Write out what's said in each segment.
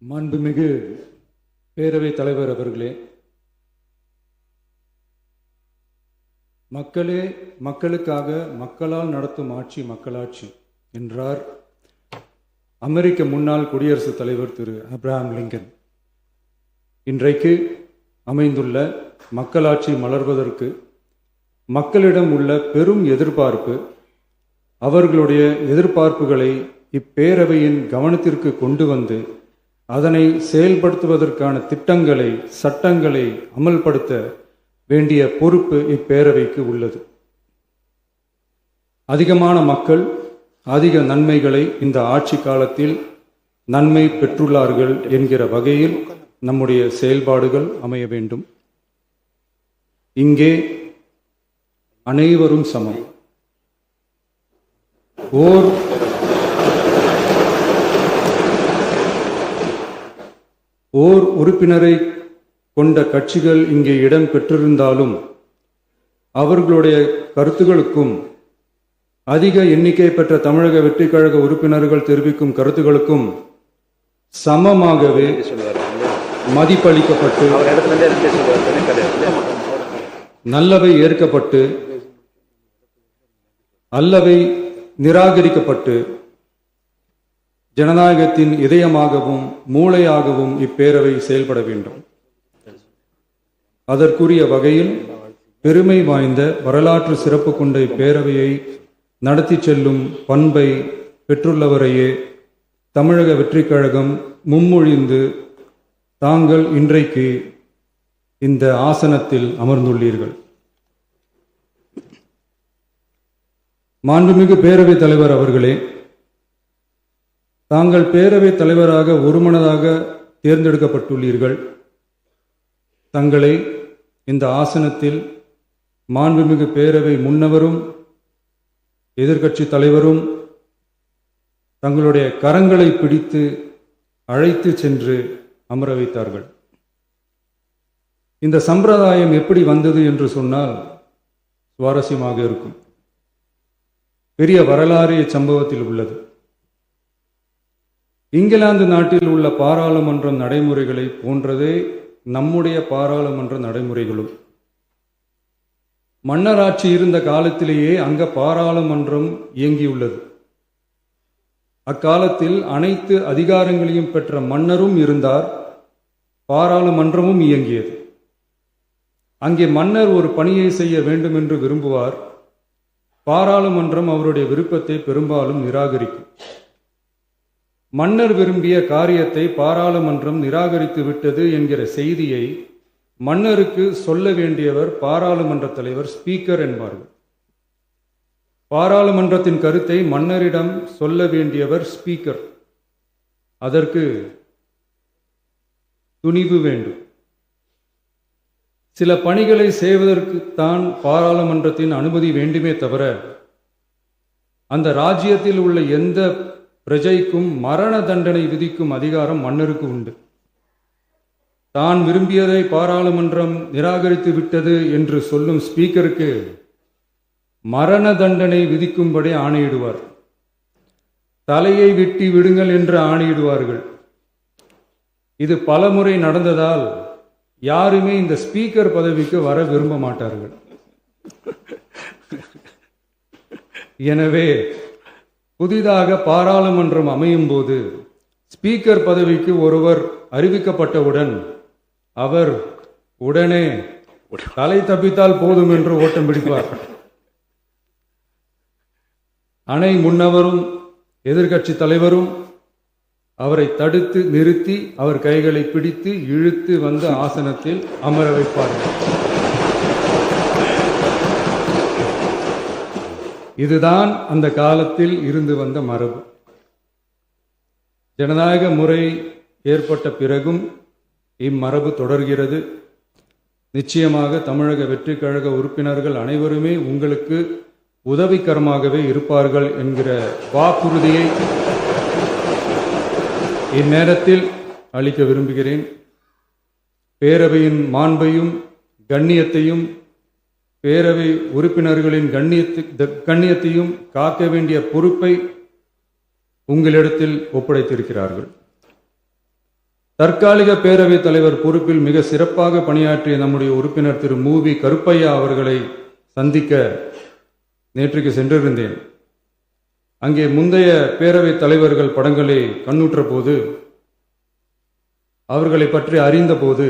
மாண்புமிகு பேரவைத் தலைவர் அவர்களே, மக்களே மக்களுக்காக மக்களால் நடத்தும் ஆட்சி மக்களாட்சி என்றார் அமெரிக்க முன்னாள் குடியரசுத் தலைவர் திரு ஆப்ரஹாம் லிங்கன். இன்றைக்கு அமைந்துள்ள மக்களாட்சி மலர்வதற்கு மக்களிடம் உள்ள பெரும் எதிர்பார்ப்பு, அவர்களுடைய எதிர்பார்ப்புகளை இப்பேரவையின் கவனத்திற்கு கொண்டு வந்து அதனை செயல்படுத்துவதற்கான திட்டங்களை, சட்டங்களை அமல்படுத்த வேண்டிய பொறுப்பு இப்பேரவைக்கு உள்ளது. அதிகமான மக்கள் அதிக நன்மைகளை இந்த ஆட்சி காலத்தில் நன்மை பெற்றுள்ளார்கள் என்கிற வகையில் நம்முடைய செயல்பாடுகள் அமைய வேண்டும். இங்கே அனைவரும் சமம். ஓர் உறுப்பினரை கொண்ட கட்சிகள் இங்கே இடம் பெற்றிருந்தாலும் அவர்களுடைய கருத்துகளுக்கும் அதிக எண்ணிக்கை பெற்ற தமிழக வெற்றிக் கழக உறுப்பினர்கள் தெரிவிக்கும் கருத்துகளுக்கும் சமமாகவே மதிப்பளிக்கப்பட்டு நல்லவை ஏற்கப்பட்டு அல்லவை நிராகரிக்கப்பட்டு ஜனநாயகத்தின் இதயமாகவும் மூளையாகவும் இப்பேரவை செயல்பட வேண்டும். அதற்குரிய வகையில் பெருமை வாய்ந்த வரலாற்று சிறப்பு கொண்ட இப்பேரவையை நடத்தி செல்லும் பண்பை பெற்றுள்ளவரையே தமிழக வெற்றிக் கழகம் முன்மொழிந்து தாங்கள் இன்றைக்கு இந்த ஆசனத்தில் அமர்ந்துள்ளீர்கள். மாண்புமிகு பேரவைத் தலைவர் அவர்களே, தாங்கள் பேரவைத் தலைவராக ஒருமனதாக தேர்ந்தெடுக்கப்பட்டுள்ளீர்கள். தங்களை இந்த ஆசனத்தில் மாண்புமிகு பேரவை முன்னவரும் எதிர்க்கட்சி தலைவரும் தங்களுடைய கரங்களை பிடித்து அழைத்து சென்று அமர வைத்தார்கள். இந்த சம்பிரதாயம் எப்படி வந்தது என்று சொன்னால் சுவாரஸ்யமாக இருக்கும். பெரிய வரலாறு சம்பவத்தில் உள்ளது. இங்கிலாந்து நாட்டில் உள்ள பாராளுமன்ற நடைமுறைகளை போன்றதே நம்முடைய பாராளுமன்ற நடைமுறைகளும். மன்னராட்சி இருந்த காலத்திலேயே அங்க பாராளுமன்றம் இயங்கியுள்ளது. அக்காலத்தில் அனைத்து அதிகாரங்களையும் பெற்ற மன்னரும் இருந்தார், பாராளுமன்றமும் இயங்கியது. அங்கே மன்னர் ஒரு பணியை செய்ய வேண்டும் என்று விரும்புவார், பாராளுமன்றம் அவருடைய விருப்பத்தை பெரும்பாலும் நிராகரிக்கும். மன்னர் விரும்பிய காரியத்தை பாராளுமன்றம் நிராகரித்து விட்டது என்கிற செய்தியை மன்னருக்கு சொல்ல வேண்டியவர் பாராளுமன்ற தலைவர், ஸ்பீக்கர் என்பார்கள். பாராளுமன்றத்தின் கருத்தை மன்னரிடம் சொல்ல வேண்டியவர் ஸ்பீக்கர். அதற்கு துணிவு வேண்டும். சில பணிகளை செய்வதற்குத்தான் பாராளுமன்றத்தின் அனுமதி வேண்டுமே தவிர அந்த ராஜ்யத்தில் உள்ள எந்த பிரஜைக்கும் மரண தண்டனை விதிக்கும் அதிகாரம் மன்னருக்கு உண்டு. தான் விரும்பியதை பாராளுமன்றம் நிராகரித்து விட்டது என்று சொல்லும் ஸ்பீக்கருக்கு மரண தண்டனை விதிக்கும்படி ஆணையிடுவார். தலையை வெட்டி விடுங்கள் என்று ஆணையிடுவார்கள். இது பலமுறை நடந்ததால் யாருமே இந்த ஸ்பீக்கர் பதவிக்கு வர விரும்ப மாட்டார்கள். எனவே புதிதாக பாராளுமன்றம் அமையும் போது ஸ்பீக்கர் பதவிக்கு ஒருவர் அறிவிக்கப்பட்டவுடன் அவர் உடனே தலை தப்பித்தால் போதும் என்று ஓட்டம் பிடிப்பார். அணை முன்னவரும் எதிர்க்கட்சி தலைவரும் அவரை தடுத்து நிறுத்தி அவர் கைகளை பிடித்து இழுத்து வந்த ஆசனத்தில் அமர வைப்பார்கள். இதுதான் அந்த காலத்தில் இருந்து வந்த மரபு. ஜனநாயக முறை ஏற்பட்ட பிறகும் இம்மரபு தொடர்கிறது. நிச்சயமாக தமிழக வெற்றிக் கழக உறுப்பினர்கள் அனைவருமே உங்களுக்கு உதவிகரமாகவே இருப்பார்கள் என்கிற வாக்குறுதியை இந்நேரத்தில் அளிக்க விரும்புகிறேன். பேரவையின் மாண்பையும் கண்ணியத்தையும் பேரவை உறுப்பினர்களின் கண்ணியத்தையும் காக்க வேண்டிய பொறுப்பை உங்களிடத்தில் ஒப்படைத்திருக்கிறார்கள். தற்காலிக பேரவைத் தலைவர் பொறுப்பில் மிக சிறப்பாக பணியாற்றிய நம்முடைய உறுப்பினர் திரு மூவி கருப்பையா அவர்களை சந்திக்க நேற்றுக்கு சென்றிருந்தேன். அங்கே முந்தைய பேரவைத் தலைவர்கள் படங்களை கண்ணுற்ற போது, அவர்களை பற்றி அறிந்த போது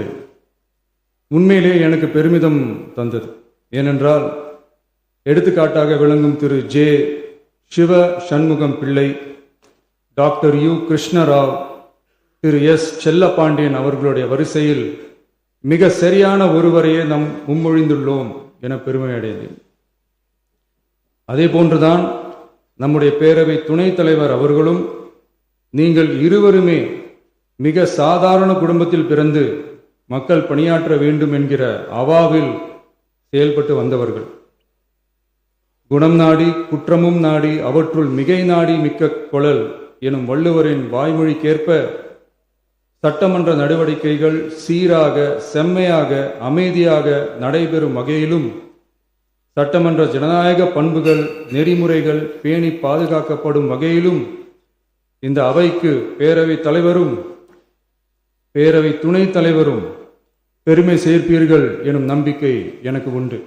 உண்மையிலே எனக்கு பெருமிதம் தந்தது. ஏனென்றால் எடுத்துக்காட்டாக விளங்கும் திரு ஜே சிவ சண்முகம் பிள்ளை, டாக்டர் யு கிருஷ்ணராவ், திரு எஸ் செல்லப்பாண்டியன் அவர்களுடைய வரிசையில் மிக சரியான ஒருவரையே நாம் முன்மொழிந்துள்ளோம் என பெருமை அடைந்தேன். அதே போன்றுதான் நம்முடைய பேரவை துணைத் தலைவர் அவர்களும் நீங்கள் இருவருமே மிக சாதாரண குடும்பத்தில் பிறந்து மக்கள் பணியாற்ற வேண்டும் என்கிற அவாவில் செயல்பட்டு வந்தவர்கள். குணம் நாடி குற்றமும் நாடி அவற்றுள் மிகை நாடி மிக்க கொளல் எனும் வள்ளுவரின் வாய்மொழிக்கேற்ப சட்டமன்ற நடவடிக்கைகள் சீராக, செம்மையாக, அமைதியாக நடைபெறும் வகையிலும் சட்டமன்ற ஜனநாயக பண்புகள், நெறிமுறைகள் பேணி பாதுகாக்கப்படும் வகையிலும் இந்த அவைக்கு பேரவை தலைவரும் பேரவை துணைத் தலைவரும் பெருமை சேர்ப்பீர்கள் எனும் நம்பிக்கை எனக்கு உண்டு.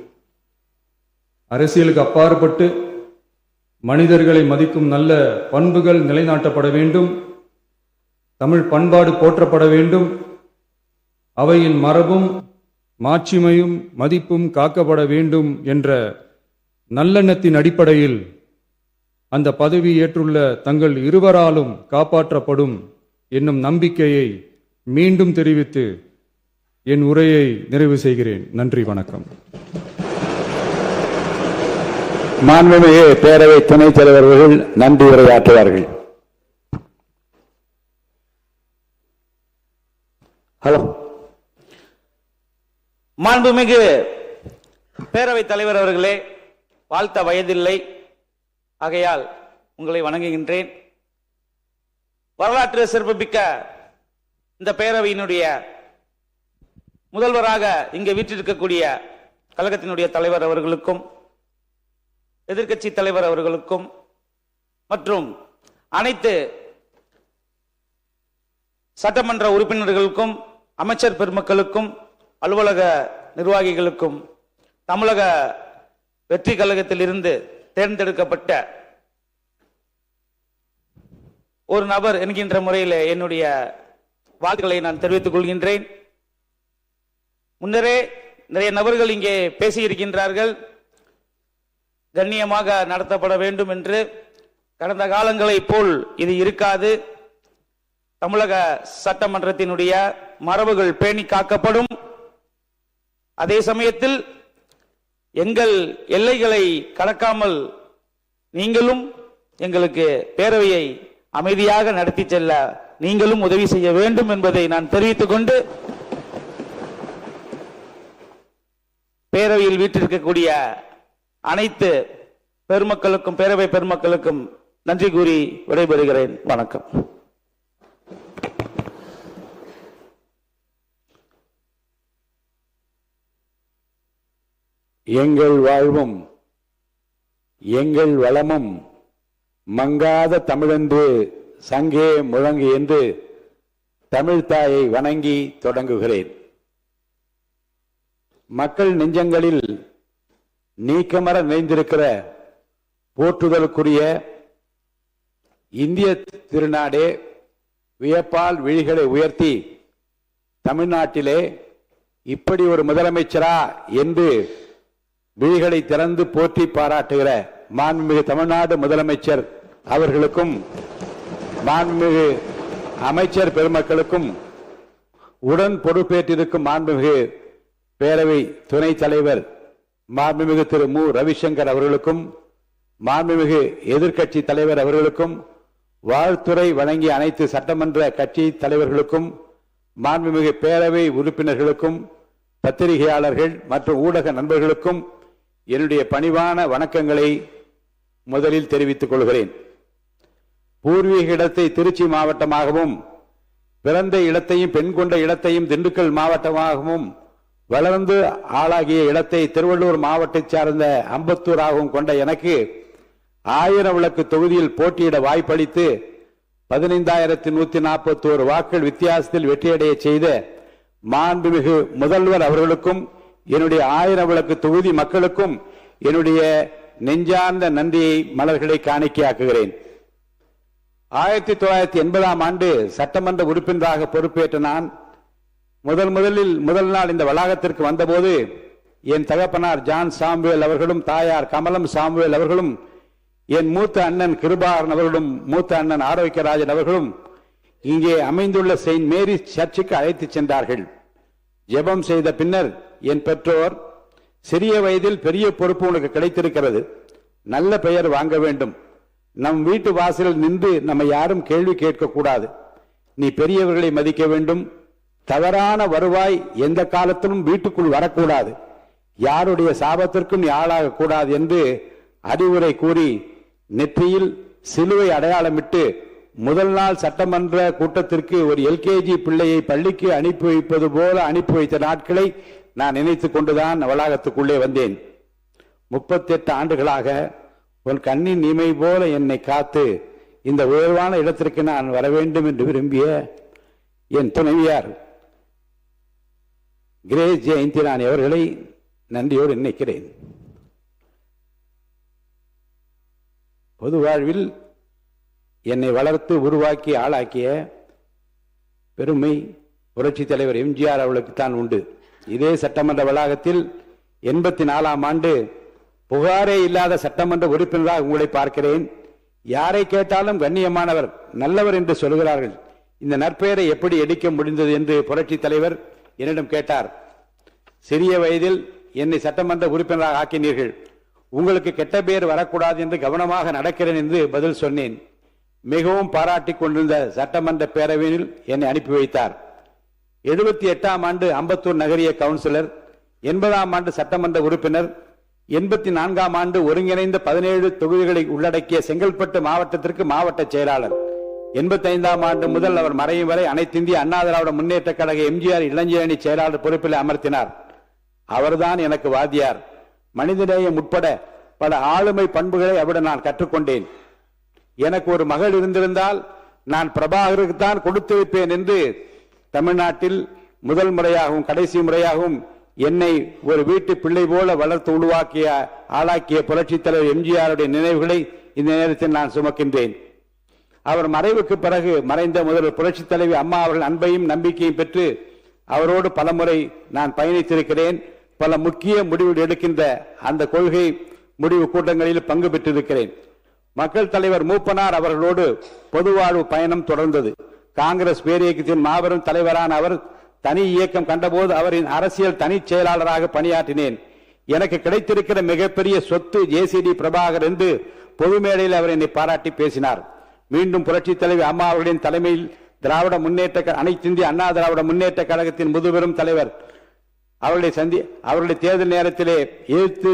அரசியலுக்கு அப்பாற்பட்டு மனிதர்களை மதிக்கும் நல்ல பண்புகள் நிலைநாட்டப்பட வேண்டும். தமிழ் பண்பாடு போற்றப்பட வேண்டும். அவையின் மரபும் மாட்சிமையும் மதிப்பும் காக்கப்பட வேண்டும் என்ற நல்லெண்ணத்தின் அடிப்படையில் அந்த பதவி ஏற்றுள்ள தங்கள் இருவராலும் காப்பாற்றப்படும் என்னும் நம்பிக்கையை மீண்டும் தெரிவித்து என் உரையை நிறைவு செய்கிறேன். நன்றி, வணக்கம். மாண்புமிகு பேரவை துணைத் தலைவர்கள் நன்றி உரையாற்றுவார்கள். ஹலோ. மாண்புமிகு பேரவைத் தலைவர் அவர்களே, வாழ்த்த வயதில்லை, ஆகையால் உங்களை வணங்குகின்றேன். வரலாற்று சிறப்புமிக்க இந்த பேரவையினுடைய முதல்வராக இங்கே வீற்றிருக்கக்கூடிய கழகத்தினுடைய தலைவர் அவர்களுக்கும், எதிர்க்கட்சி தலைவர் அவர்களுக்கும் மற்றும் அனைத்து சட்டமன்ற உறுப்பினர்களுக்கும், அமைச்சர் பெருமக்களுக்கும், அலுவலக நிர்வாகிகளுக்கும், தமிழக வெற்றி கழகத்தில் இருந்து தேர்ந்தெடுக்கப்பட்ட ஒரு நபர் என்கின்ற முறையில் என்னுடைய வாழ்த்துக்களை நான் தெரிவித்துக் கொள்கின்றேன். முன்னரே நிறைய நபர்கள் இங்கே பேசியிருக்கின்றார்கள், கண்ணியமாக நடத்தப்பட வேண்டும் என்று. கடந்த காலங்களை போல் இது இருக்காது. தமிழக சட்டமன்றத்தினுடைய மரபுகள் பேணி காக்கப்படும். அதே சமயத்தில் எங்கள் எல்லைகளை கடக்காமல் நீங்களும் எங்களுக்கு பேரவையை அமைதியாக நடத்தி செல்ல நீங்களும் உதவி செய்ய வேண்டும் என்பதை நான் தெரிவித்துக் கொண்டு, பேரவையில் வீற்றிருக்கக்கூடிய அனைத்து பெருமக்களுக்கும், பேரவை பெருமக்களுக்கும் நன்றி கூறி விடைபெறுகிறேன். வணக்கம். எங்கள் வாழ்வும் எங்கள் வளமும் மங்காத தமிழென்று சங்கே முழங்கு என்று தமிழ் தாயை வணங்கி தொடங்குகிறேன். மக்கள் நெஞ்சங்களில் நீக்கமர நிறைந்திருக்கிற போற்றுதலுக்குரிய இந்திய திருநாடே வியப்பால் விழிகளை உயர்த்தி தமிழ்நாட்டிலே இப்படி ஒரு முதலமைச்சரா என்று விழிகளை திறந்து போற்றி பாராட்டுகிற மாண்புமிகு தமிழ்நாடு முதலமைச்சர் அவர்களுக்கும், மாண்புமிகு அமைச்சர் பெருமக்களுக்கும், உடன் பொறுப்பேற்றிருக்கும் மாண்புமிகு பேரவை துணைத் தலைவர் மாண்புமிகு திரு மு ரவிசங்கர் அவர்களுக்கும், மாண்புமிகு எதிர்க்கட்சி தலைவர் அவர்களுக்கும், வாழ்த்துறை வழங்கிய அனைத்து சட்டமன்ற கட்சி தலைவர்களுக்கும், மாண்புமிகு பேரவை உறுப்பினர்களுக்கும், பத்திரிகையாளர்கள் மற்றும் ஊடக நண்பர்களுக்கும் என்னுடைய பணிவான வணக்கங்களை முதலில் தெரிவித்துக் கொள்கிறேன். பூர்வீக இடத்தை திருச்சி மாவட்டமாகவும், பிறந்த இடத்தையும் பெண் கொண்ட இடத்தையும் திண்டுக்கல் மாவட்டமாகவும், வளர்ந்து ஆளாகிய இடத்தை திருவள்ளூர் மாவட்டத்தை சார்ந்த அம்பத்தூராகவும் கொண்ட எனக்கு 1000 விளக்கு தொகுதியில் போட்டியிட வாய்ப்பளித்து 15,141 வாக்குகள் வித்தியாசத்தில் வெற்றியடைய செய்த மாண்புமிகு முதல்வர் அவர்களுக்கும் என்னுடைய 1000 விளக்கு தொகுதி மக்களுக்கும் என்னுடைய நெஞ்சார்ந்த நன்றியை மலர்களை காணிக்கையாக்குகிறேன். 1980ஆம் ஆண்டு சட்டமன்ற உறுப்பினராக பொறுப்பேற்ற நான் முதல் நாள் இந்த வளாகத்திற்கு வந்தபோது என் தகப்பனார் ஜான் சாமுவேல் அவர்களும் தாயார் கமலம் சாமுவேல் அவர்களும் என் மூத்த அண்ணன் கிருபாகரன் அவர்களும் மூத்த அண்ணன் ஆரோக்கியராஜன் அவர்களும் இங்கே அமைந்துள்ள செயின்ட் மேரிஸ் சர்ச்சுக்கு அழைத்து சென்றார்கள். ஜெபம் செய்த பின்னர் என் பெற்றோர், சிறிய வயதில் பெரிய பொறுப்பு உனக்கு கிடைத்திருக்கிறது, நல்ல பெயர் வாங்க வேண்டும், நம் வீட்டு வாசலில் நின்று நம்ம யாரும் கேள்வி கேட்கக்கூடாது, நீ பெரியவர்களை மதிக்க வேண்டும், தவறான வருவாய் எந்த காலத்திலும் வீட்டுக்குள் வரக்கூடாது, யாருடைய சாபத்திற்கும் நீ ஆளாக கூடாது என்று அறிவுரை கூறி நெற்றியில் சிலுவை அடையாளமிட்டு முதல் நாள் சட்டமன்ற கூட்டத்திற்கு ஒரு எல்கேஜி பிள்ளையை பள்ளிக்கு அனுப்பி வைப்பது போல அனுப்பி வைத்த நாட்களை நான் நினைத்துக் கொண்டுதான் வளாகத்துக்குள்ளே வந்தேன். 38 ஆண்டுகளாக உன் கண்ணின் இமை போல என்னை காத்து இந்த உயர்வான இடத்திற்கு நான் வர வேண்டும் என்று விரும்பிய என் துணைவியார் கிரேஸ் ஜெயந்திராணி அவர்களை நன்றியோடு நினைக்கிறேன். பொது வாழ்வில் என்னை வளர்த்து உருவாக்கி ஆளாக்கிய பெருமை புரட்சி தலைவர் எம்ஜிஆர் அவர்களுக்கு தான் உண்டு. இதே சட்டமன்ற வளாகத்தில் 84ஆம் ஆண்டு புகாரே இல்லாத சட்டமன்ற உறுப்பினராக உங்களை பார்க்கிறேன். யாரை கேட்டாலும் கண்ணியமானவர், நல்லவர் என்று சொல்கிறார்கள். இந்த நற்பெயரை எப்படி எடுக்க முடிந்தது என்று புரட்சி தலைவர் என்னிடம் கேட்டார். சிறிய வயதில் என்னை சட்டமன்ற உறுப்பினராக ஆக்கினீர்கள், உங்களுக்கு கெட்ட பெயர் வரக்கூடாது என்று கவனமாக நடக்கிறேன் என்று பதில் சொன்னேன். மிகவும் பாராட்டி கொண்டிருந்த சட்டமன்ற பேரவையில் என்னை அனுப்பி வைத்தார். 78ஆம் ஆண்டு அம்பத்தூர் நகரிய கவுன்சிலர், 80ஆம் ஆண்டு சட்டமன்ற உறுப்பினர், 84ஆம் ஆண்டு ஒருங்கிணைந்த 17 தொகுதிகளை உள்ளடக்கிய செங்கல்பட்டு மாவட்டத்திற்கு மாவட்ட செயலாளர், 85ஆம் ஆண்டு முதல் அவர் மறையும் வரை அனைத்து இந்திய அண்ணா திராவிட முன்னேற்ற கழக எம்ஜிஆர் இளைஞரணி செயலாளர் பொறுப்பில் அமர்த்தினார். அவர்தான் எனக்கு வாத்தியார். மனிதநேயம் உட்பட பல ஆளுமை பண்புகளை அவரிடம் நான் கற்றுக்கொண்டேன். எனக்கு ஒரு மகள் இருந்திருந்தால் நான் பிரபாகருக்கு தான் கொடுத்து வைப்பேன் என்று தமிழ்நாட்டில் முதல் முறையாகவும் கடைசி முறையாகவும் என்னை ஒரு வீட்டு பிள்ளை போல வளர்த்து உருவாக்கிய ஆளாக்கிய புரட்சி தலைவர் எம்ஜிஆருடைய நினைவுகளை இந்த நேரத்தில் நான் சுமக்கின்றேன். அவர் மறைவுக்கு பிறகு மறைந்த முதல்வர் புரட்சி தலைவி அம்மா அவர்கள் அன்பையும் நம்பிக்கையும் பெற்று அவரோடு பலமுறை நான் பயணித்திருக்கிறேன். பல முக்கிய முடிவுகள் எடுக்கின்ற அந்த கொள்கை முடிவு கூட்டங்களில் பங்கு பெற்றிருக்கிறேன். மக்கள் தலைவர் மூப்பனார் அவர்களோடு பொதுவாழ்வு பயணம் தொடர்ந்தது. காங்கிரஸ் பேரியக்கத்தின் மாபெரும் தலைவரான அவர் தனி இயக்கம் கண்டபோது அவரின் அரசியல் தனி செயலாளராக பணியாற்றினேன். எனக்கு கிடைத்திருக்கிற மிகப்பெரிய சொத்து ஜேசிடி பிரபாகர் என்று பொது மேடையில் அவர் என்னை பாராட்டி பேசினார். மீண்டும் புரட்சி தலைவி அம்மா அவர்களின் தலைமையில் திராவிட முன்னேற்ற அனைத்து இந்திய அண்ணா திராவிட முன்னேற்ற கழகத்தின் முதுபெரும் தலைவர் அவருடைய தேர்தல் நேரத்திலே எதிர்த்து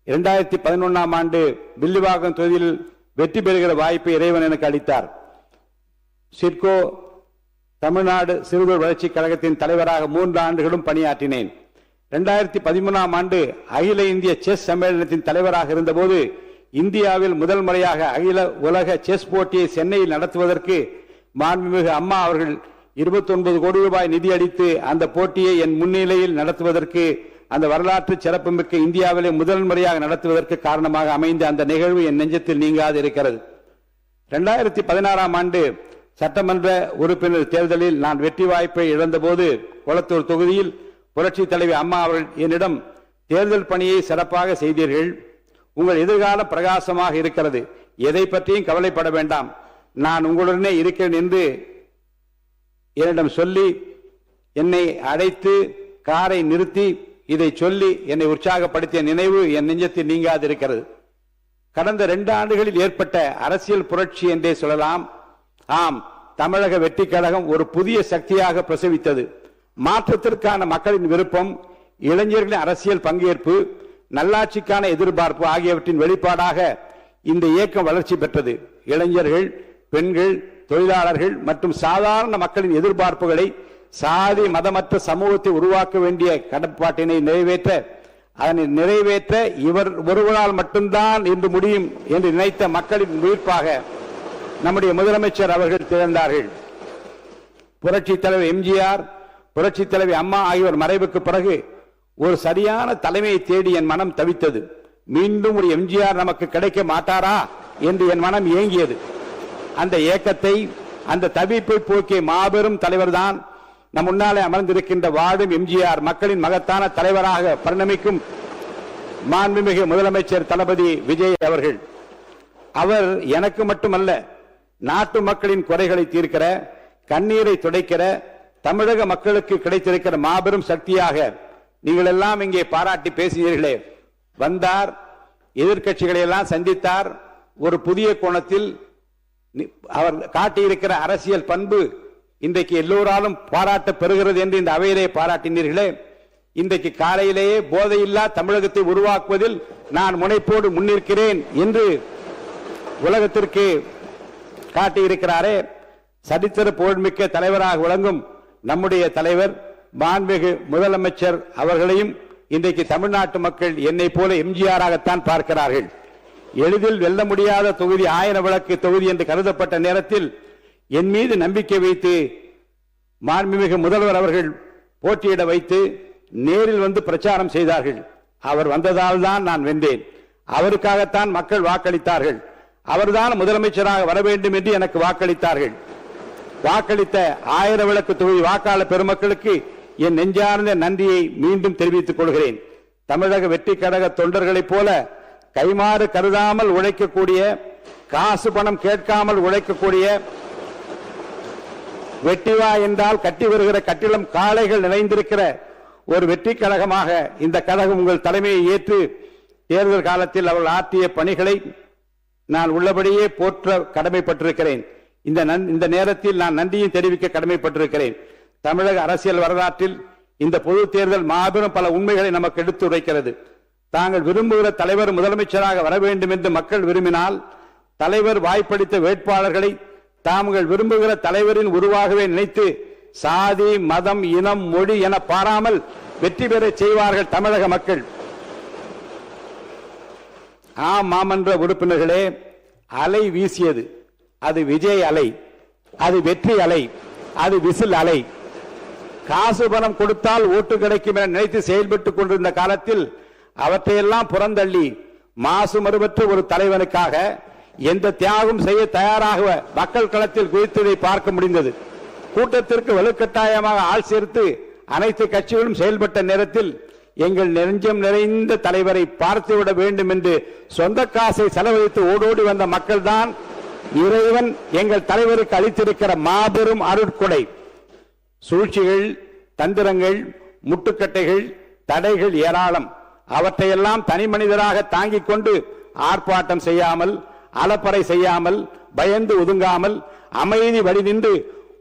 2011ஆம் ஆண்டு வில்லிவாக்கம் தொகுதியில் வெற்றி பெறுகிற வாய்ப்பை இறைவன் எனக்கு அளித்தார். சிட்கோ தமிழ்நாடு சிறுவர் வளர்ச்சி கழகத்தின் தலைவராக 3 ஆண்டுகளும் பணியாற்றினேன். 2013ஆம் ஆண்டு அகில இந்திய செஸ் சம்மேளனத்தின் தலைவராக இருந்தபோது இந்தியாவில் முதல் முறையாக அகில உலக செஸ் போட்டியை சென்னையில் நடத்துவதற்கு மாண்புமிகு அம்மா அவர்கள் 29 கோடி ரூபாய் நிதி அளித்து அந்த போட்டியை என் முன்னிலையில் நடத்துவதற்கு, அந்த வரலாற்று சிறப்புமிக்க இந்தியாவிலே முதல் முறையாக நடத்துவதற்கு காரணமாக அமைந்த அந்த நிகழ்வு என் நெஞ்சத்தில் நீங்காது இருக்கிறது. 2016ஆம் ஆண்டு சட்டமன்ற உறுப்பினர் தேர்தலில் நான் வெற்றி வாய்ப்பை இழந்தபோது கொளத்தூர் தொகுதியில் புரட்சி தலைவி அம்மா அவர்கள் என்னிடம், தேர்தல் பணியை சிறப்பாக செய்தீர்கள், உங்கள் எதிர்காலம் பிரகாசமாக இருக்கிறது, எதை பற்றியும் கவலைப்பட வேண்டாம், நான் உங்களுடனே இருக்கிறேன் என்று என்னிடம் சொல்லி என்னை அழைத்து காரை நிறுத்தி இதை சொல்லி என்னை உற்சாகப்படுத்திய நினைவு என் நெஞ்சத்தில் நீங்காது இருக்கிறது. கடந்த 2 ஆண்டுகளில் ஏற்பட்ட அரசியல் புரட்சி என்றே சொல்லலாம். ஆம், தமிழக வெற்றி கழகம் ஒரு புதிய சக்தியாக பிரசவித்தது. மாற்றத்திற்கான மக்களின் விருப்பம், இளைஞர்களின் அரசியல் பங்கேற்பு, நல்லாட்சிக்கான எதிர்பார்ப்பு ஆகியவற்றின் வெளிப்பாடாக இந்த இயக்கம் வளர்ச்சி பெற்றது. இளைஞர்கள், பெண்கள், தொழிலாளர்கள் மற்றும் சாதாரண மக்களின் எதிர்பார்ப்புகளை சாதி மதமற்ற சமூகத்தை உருவாக்க வேண்டிய கடப்பாட்டினை நிறைவேற்ற இவர் ஒருவரால் மட்டும்தான் என்று முடியும் என்று நினைத்த மக்களின் உயிர்ப்பாக நம்முடைய முதலமைச்சர் அவர்கள் திகழ்ந்தார்கள். புரட்சி தலைவர் எம்ஜிஆர், புரட்சி தலைவி அம்மா ஆகியோர் மறைவுக்கு பிறகு ஒரு சரியான தலைமையை தேடி என் மனம் தவித்தது. மீண்டும் ஒரு எம்ஜிஆர் நமக்கு கிடைக்க மாட்டாரா என்று என் மனம் ஏங்கியது. அந்த ஏக்கத்தை, அந்த தவிப்பை போக்கிய மாபெரும் தலைவர் தான் நம் முன்னாலே அமர்ந்திருக்கின்ற வாழும் எம்ஜிஆர், மக்களின் மகத்தான தலைவராக பரிணமிக்கும் மாண்புமிகு முதலமைச்சர் தளபதி விஜய் அவர்கள். அவர் எனக்கு மட்டுமல்ல, நாட்டு மக்களின் குறைகளை தீர்க்கிற, கண்ணீரை துடைக்கிற, தமிழக மக்களுக்கு கிடைத்திருக்கிற மாபெரும் சக்தியாக நீங்கள் எல்லாம் இங்கே பாராட்டி பேசினீர்களே. வந்தார், எதிர்க்கட்சிகளை எல்லாம் சந்தித்தார். ஒரு புதிய கோணத்தில் அவர் காட்டியிருக்கிற அரசியல் பண்பு இன்றைக்கு எல்லோராலும் பாராட்ட பெறுகிறது என்று இந்த அவையிலே பாராட்டினீர்களே. இன்றைக்கு காலையிலேயே போதையில்லா தமிழகத்தை உருவாக்குவதில் நான் முனைப்போடு முன்னிற்கிறேன் என்று உலகத்திற்கு காட்டியிருக்கிறாரே. சரித்திர புகழ்மிக்க தலைவராக விளங்கும் நம்முடைய தலைவர் மாண்புமிகு முதலமைச்சர் அவர்களையும் இன்றைக்கு தமிழ்நாட்டு மக்கள் என்னை போல எம்ஜிஆராகத்தான் பார்க்கிறார்கள். எளிதில் வெல்ல முடியாத தொகுதி, 1000 விளக்கு தொகுதி என்று கருதப்பட்ட நேரத்தில் என் மீது நம்பிக்கை வைத்து மாண்புமிகு முதல்வர் அவர்கள் போட்டியிட வைத்து நேரில் வந்து பிரச்சாரம் செய்தார்கள். அவர் வந்ததால் தான் நான் வென்றேன். அவருக்காகத்தான் மக்கள் வாக்களித்தார்கள். அவர்தான் முதலமைச்சராக வர வேண்டும் என்று எனக்கு வாக்களித்தார்கள். வாக்களித்த 1000 விளக்கு தொகுதி வாக்காளர் பெருமக்களுக்கு என் நெஞ்சார்ந்த நன்றியை மீண்டும் தெரிவித்துக் கொள்கிறேன். தமிழக வெற்றி கழக தொண்டர்களைப் போல கைமாறு கருதாமல் உழைக்கக்கூடிய, காசு பணம் கேட்காமல் உழைக்கக்கூடிய, வெட்டிவா என்றால் கட்டி வருகிற கட்டிடம் காளைகள் நிறைந்திருக்கிற ஒரு வெற்றி கழகமாக இந்த கழகம் உங்கள் தலைமையை ஏற்று தேர்தல் காலத்தில் அவர்கள் ஆற்றிய பணிகளை நான் உள்ளபடியே போற்ற கடமைப்பட்டிருக்கிறேன். இந்த நேரத்தில் நான் நன்றியை தெரிவிக்க கடமைப்பட்டிருக்கிறேன். தமிழக அரசியல் வரலாற்றில் இந்த பொது தேர்தல் மாபெரும் பல உண்மைகளை நமக்கு எடுத்து உரைக்கிறது. தாங்கள் விரும்புகிற தலைவர் முதலமைச்சராக வர வேண்டும் என்று மக்கள் விரும்பினால், தலைவர் வாய்ப்பளித்த வேட்பாளர்களை தாங்கள் விரும்புகிற தலைவரின் உருவாகவே நினைத்து சாதி, மதம், இனம், மொழி என பாராமல் வெற்றி பெற செய்வார்கள் தமிழக மக்கள். ஆம் மாமன்ற உறுப்பினர்களே, அலை வீசியது. அது விஜய் அலை, அது வெற்றி அலை, அது விசில் அலை. காசு பணம் கொடுத்தால் ஓட்டு கிடைக்கும் என நினைத்து செயல்பட்டுக் கொண்டிருந்த காலத்தில் அவற்றையெல்லாம் புறந்தள்ளி மாசு மறுபற்ற ஒரு தலைவனுக்காக எந்த தியாகம் செய்ய தயாராக மக்கள் களத்தில் குதித்ததை பார்க்க முடிந்தது. கூட்டத்திற்கு வலுக்கட்டாயமாக ஆள் சேர்த்து அனைத்து கட்சிகளும் செயல்பட்ட நேரத்தில் எங்கள் நெஞ்சம் நிறைந்த தலைவரை பார்த்துவிட வேண்டும் என்று சொந்த காசை செலவழித்து ஓடோடி வந்த மக்கள் தான் இறைவன் எங்கள் தலைவருக்கு அளித்திருக்கிற மாபெரும் அருட்கொடை. சூழ்ச்சிகள், தந்திரங்கள், முட்டுக்கட்டைகள், தடைகள் ஏராளம். அவற்றையெல்லாம் தனி மனிதராக தாங்கிக் கொண்டு ஆர்ப்பாட்டம் செய்யாமல், அலப்பறை செய்யாமல், பயந்து ஒதுங்காமல் அமைதி வழி நின்று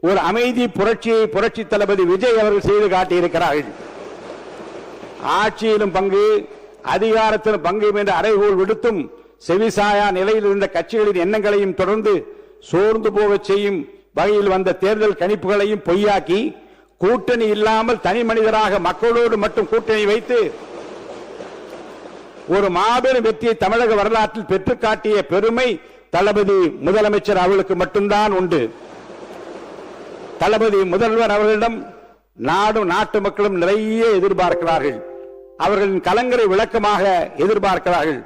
ஒரு அமைதி புரட்சியை புரட்சி தளபதி விஜய் அவர்கள் செய்து காட்டியிருக்கிறார்கள். ஆட்சியிலும் பங்கு, அதிகாரத்திலும் பங்கு என்ற அறைகோள் விடுத்தும் செவிசாயா நிலையில் இருந்த கட்சிகளின் எண்ணங்களையும் தொடர்ந்து சோர்ந்து போக செய்யும் வகையில் வந்த தேர்தல் கணிப்புகளையும் பொய்யாக்கி, கூட்டணி இல்லாமல் தனி மனிதராக மக்களோடு மட்டும் கூட்டணி வைத்து ஒரு மாபெரும் வெற்றியை தமிழக வரலாற்றில் பெற்று காட்டிய பெருமை தளபதி முதலமைச்சர் அவர்களுக்கு மட்டும்தான் உண்டு. தளபதி முதல்வர் அவர்களிடம் நாடும் நாட்டு மக்களும் நிறைய எதிர்பார்க்கிறார்கள். அவர்களின் கலங்கரை விளக்கமாக எதிர்பார்க்கிறார்கள்.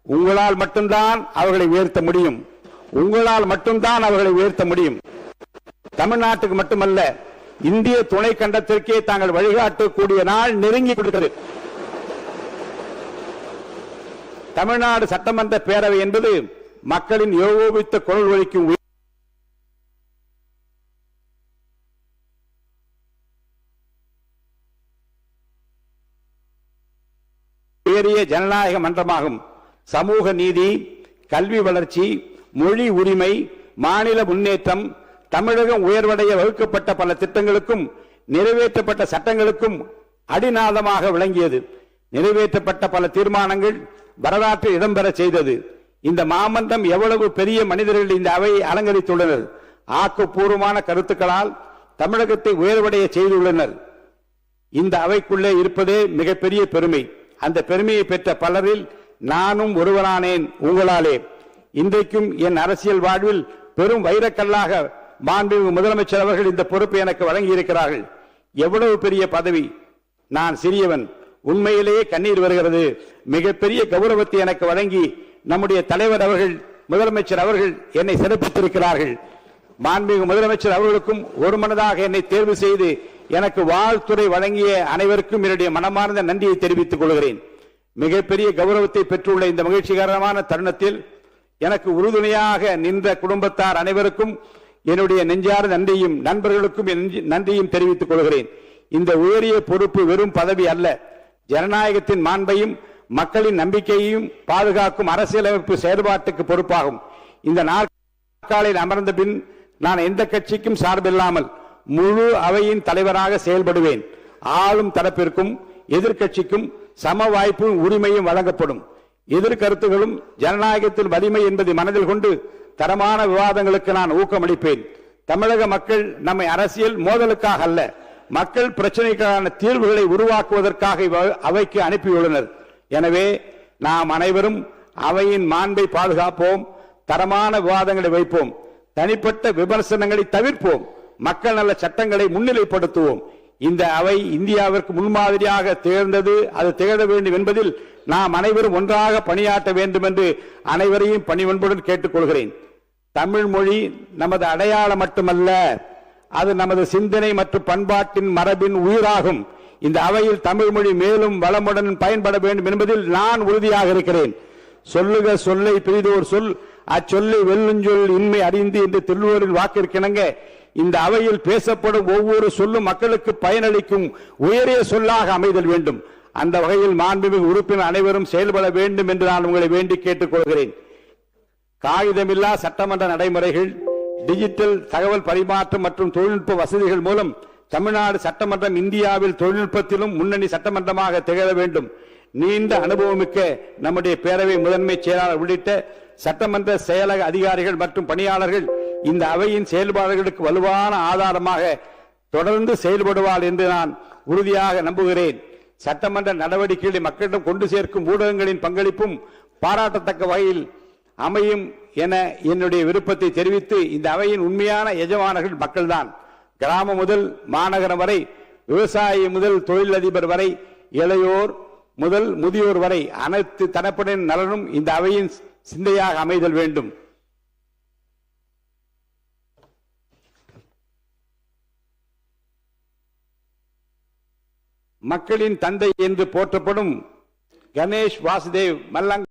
உங்களால் மட்டும்தான் அவர்களை உயர்த்த முடியும். உங்களால் மட்டும்தான் அவர்களை உயர்த்த முடியும். தமிழ்நாட்டுக்கு மட்டுமல்ல, இந்திய துணை கண்டத்திற்கே தாங்கள் வழிகாட்டக்கூடிய நாள் நெருங்கி கொடுக்கிறது. தமிழ்நாடு சட்டமன்ற பேரவை என்பது மக்களின் ஏகோபித்த குரல் ஒலிக்கும் உயரிய ஜனநாயக மன்றமாகும். சமூக நீதி, கல்வி வளர்ச்சி, மொழி உரிமை, மாநில முன்னேற்றம், தமிழகம் உயர்வடைய வகுக்கப்பட்ட பல திட்டங்களுக்கும் நிறைவேற்றப்பட்ட சட்டங்களுக்கும் அடிநாதமாக விளங்கியது. நிறைவேற்றப்பட்ட பல தீர்மானங்கள் வரலாற்றில் இடம்பெற செய்தது. இந்த மாமன்றம் எவ்வளவு பெரிய மனிதர்கள் இந்த அவையை அலங்கரித்துள்ளனர். ஆக்கப்பூர்வமான கருத்துக்களால் தமிழகத்தை உயர்வடைய செய்துள்ளனர். இந்த அவைக்குள்ளே இருப்பதே மிகப்பெரிய பெருமை. அந்த பெருமையை பெற்ற பலரில் நானும் ஒருவரானேன் உங்களாலே. இன்றைக்கும் என் அரசியல் வாழ்வில் பெரும் வைரக்கல்லாக மாண்புமிகு முதலமைச்சர் அவர்கள் இந்த பொறுப்பை எனக்கு வழங்கி இருக்கிறார்கள். எவ்வளவு பெரிய பதவி! நான் சிறியவன், உண்மையிலேயே கண்ணீர் வருகிறது. மிகப்பெரிய கௌரவத்தை எனக்கு வழங்கி நம்முடைய தலைவர் அவர்கள், முதலமைச்சர் அவர்கள் என்னை சிறப்பித்திருக்கிறார்கள். மாண்புமிகு முதலமைச்சர் அவர்களுக்கும் ஒரு மனதாக என்னை தேர்வு செய்து எனக்கு வாழ்த்துறை வழங்கிய அனைவருக்கும் என்னுடைய மனமார்ந்த நன்றியை தெரிவித்துக் கொள்கிறேன். மிகப்பெரிய கௌரவத்தை பெற்றுள்ள இந்த மகிழ்ச்சிகரமான தருணத்தில் எனக்கு உறுதுணையாக நின்ற குடும்பத்தார் அனைவருக்கும் என்னுடைய நெஞ்சார்ந்த நன்றியும், நண்பர்களுக்கும் நன்றியும் தெரிவித்துக் கொள்கிறேன். இந்த உயரிய பொறுப்பு வெறும் பதவி அல்ல, ஜனநாயகத்தின் மாண்பையும் மக்களின் நம்பிக்கையையும் பாதுகாக்கும் அரசியலமைப்பு செயல்பாட்டுக்கு பொறுப்பாகும். இந்த நாற்காலில் அமர்ந்த பின் நான் எந்த கட்சிக்கும் சார்பில்லாமல் முழு அவையின் தலைவராக செயல்படுவேன். ஆளும் தரப்பிற்கும் எதிர்கட்சிக்கும் சம வாய்ப்பும் உரிமையும் வழங்கப்படும். எதிர்கருத்துகளும் ஜனநாயகத்தில் வலிமை என்பதை மனதில் கொண்டு தரமான விவாதங்களுக்கு நான் ஊக்கமளிப்பேன். தமிழக மக்கள் நம்மை அரசியல் மோதலுக்காக அல்ல, மக்கள் பிரச்சனைக்கான தீர்வுகளை உருவாக்குவதற்காக அவைக்கு அனுப்பியுள்ளனர். எனவே நாம் அனைவரும் அவையின் மாண்பை பாதுகாப்போம், தரமான விவாதங்களை வைப்போம், தனிப்பட்ட விமர்சனங்களை தவிர்ப்போம், மக்கள் நல சட்டங்களை முன்னிலைப்படுத்துவோம். இந்த அவை இந்தியாவிற்கு முன்மாதிரியாக திகழ்ந்தது, அது திகழ வேண்டும் என்பதில் நாம் அனைவரும் ஒன்றாக பணியாற்ற வேண்டும் என்று அனைவரையும் பணிவன்புடன் கேட்டுக்கொள்கிறேன். தமிழ் மொழி நமது அடையாளம் மட்டுமல்ல, அது நமது சிந்தனை மற்றும் பண்பாட்டின் மரபின் உயிராகும். இந்த அவையில் தமிழ் மொழி மேலும் வளமுடன் பயன்பட வேண்டும் என்பதில் நான் உறுதியாக இருக்கிறேன். சொல்லுக சொல்லை பிரிதோர் சொல், அச்சொல்லை வெல்லுஞ்சொல் இன்மை அறிந்து என்று திருவள்ளுவரின் வாக்கிற்கிணங்க இந்த அவையில் பேசப்படும் ஒவ்வொரு சொல்லும் மக்களுக்கு பயனளிக்கும் உயரிய சொல்லாக அமைதல் வேண்டும். அந்த வகையில் மாண்புமிகு உறுப்பினர் அனைவரும் செயல்பட வேண்டும் என்று நான் உங்களை வேண்டி கேட்டுக் கொள்கிறேன். காகிதமில்லா சட்டமன்ற நடைமுறைகள், டிஜிட்டல் தகவல் பரிமாற்றம் மற்றும் தொழில்நுட்ப வசதிகள் மூலம் தமிழ்நாடு சட்டமன்றம் இந்தியாவில் தொழில்நுட்பத்திலும் முன்னணி சட்டமன்றமாக திகழ வேண்டும். நீண்ட அனுபவமிக்க நம்முடைய பேரவை முதன்மை செயலாளர் உள்ளிட்ட சட்டமன்ற செயலக அதிகாரிகள் மற்றும் பணியாளர்கள் இந்த அவையின் செயல்பாடுகளுக்கு வலுவான ஆதாரமாக தொடர்ந்து செயல்படுவார் என்று நான் உறுதியாக நம்புகிறேன். சட்டமன்ற நடவடிக்கைகளை மக்களிடம் கொண்டு சேர்க்கும் ஊடகங்களின் பங்களிப்பும் பாராட்டத்தக்க வகையில் அமையும் என என்னுடைய விருப்பத்தை தெரிவித்து, இந்த அவையின் உண்மையான எஜமானர்கள் மக்கள்தான். கிராமம் முதல் மாநகரம் வரை, விவசாயி முதல் தொழிலதிபர் வரை, இளையோர் முதல் முதியோர் வரை அனைத்து தரப்பினரின் நலனும் இந்த அவையின் சிந்தையாக அமைதல் வேண்டும். மக்களின் தந்தை என்று போற்றப்படும் கணேஷ் வாசுதேவ் மல்லங்க